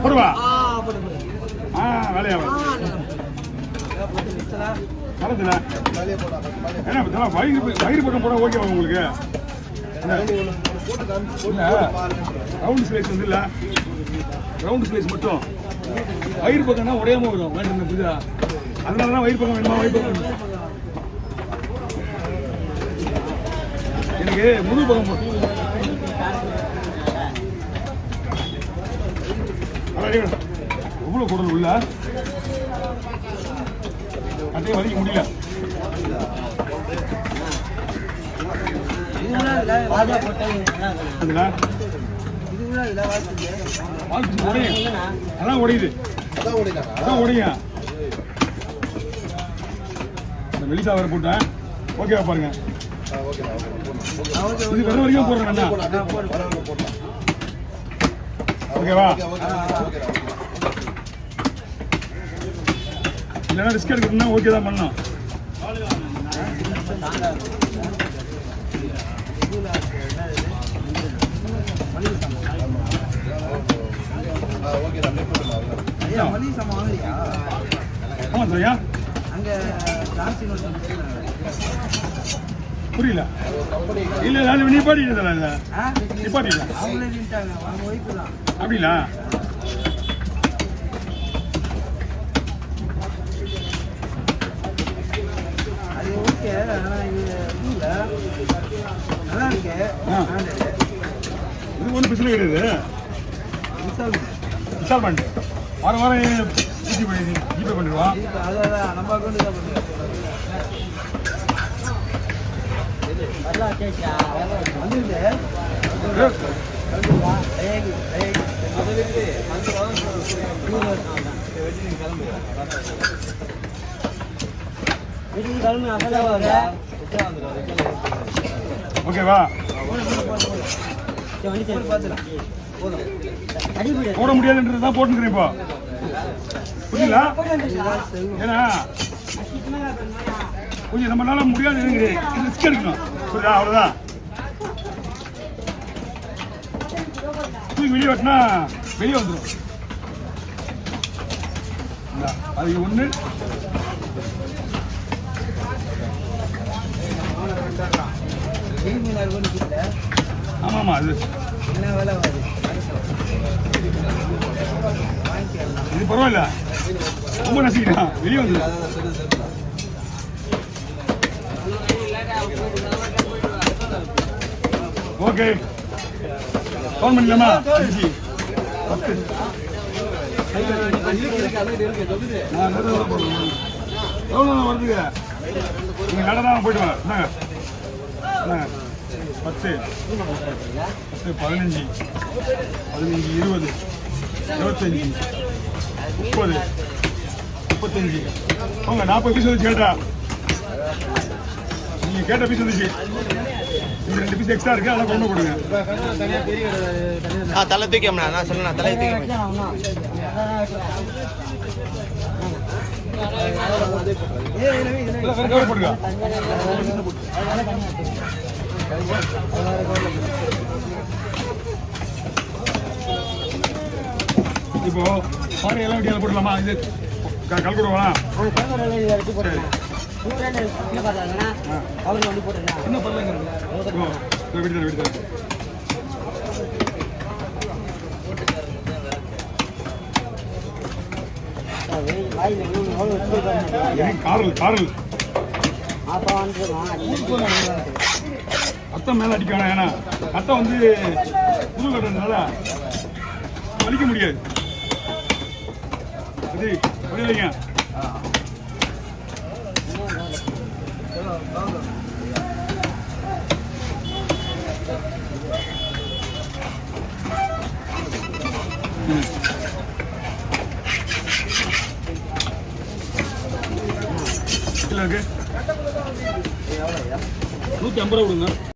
போடுவா வேலையா வரதுல ஏன்னா வயிறு பக்கம் போட ஓகேவா உங்களுக்கு ரவுண்ட் ஸ்லைஸ் வந்து இல்லை ரவுண்ட் ஸ்லைஸ் மட்டும் வயிறு பக்கம்னா உடையாம வரும் வேண்டாம் புரியுதா அதனால தான் வயிறு பக்கம் வேணுமா வயிறு பக்கம் எனக்கு முழு பக்கம் போடும் எவ்வளோ குடல் உள்ள அதையும் வலிக்க முடியல அதான் உடையுது அதான் உடையும் வெளிச்சா வர போட்டேன் ஓகேவா பாருங்க இது வர வரைக்கும் போடுறேன் ஓகேவா இல்லைன்னா ரிஸ்க் எடுக்கணும்னா ஓகே தான் பண்ணலாம் ஆமா சரியா புரியல இல்ல நான் நிப்பாட்டிட்டு நிப்பாட்டிடலாம் அப்படிங்களா இது ஒன்றும் பிரச்சனை கிடையாது இன்ஸ்டால்மெண்ட் வாரம் வாரம் ஜிபே பண்ணிடுவான் நம்ம அக்கௌண்ட் தான் ஓகேவா போட முடியாதுன்றது தான் போட்டுக்கிறேன் இப்போ புரியல ஏன்னா கொஞ்சம் நம்மளால முடியாது ரிஸ்க் எடுக்கணும் புரியுதா அவ்வளோதான் தூக்கி வெளியே வெட்டினா வெளியே வந்துடும் அது ஒன்று ஆமாம்மா அது இது பரவாயில்ல ரொம்ப நசிக்கலாம் வெளியே வந்து ஓகே ஃபோன் பண்ணிக்கலாமா எவ்வளோ வருதுங்க நீங்கள் நடந்தாலும் போயிட்டு வாங்க என்னங்க 10 15 20 25 30 35 அவங்க 40 பீஸ் வந்து கேட்டா நீங்கள் கேட்ட பீஸ் வந்துச்சு இந்த 2 பீஸ் எக்ஸ்ட்ரா இருக்கு அதெல்லாம் கொண்டு கொடுங்க தலை தூக்கியம்ண்ணா நான் சொன்னேன் தலை தூக்கி போடுங்க இப்போ பாரு எல்லாம் வண்டியால் போடலாமா இது கல்கூடவா இன்னும் பண்ணலங்க விடுதல் காரல் ரத்தம் மேல அடிக்க வேணாம் ஏன்னா ரத்தம் வந்து புது கட்டுறதுனால வலிக்க முடியாது சரி புரியலைங்க இருக்கு 150 ரூபா கொடுங்க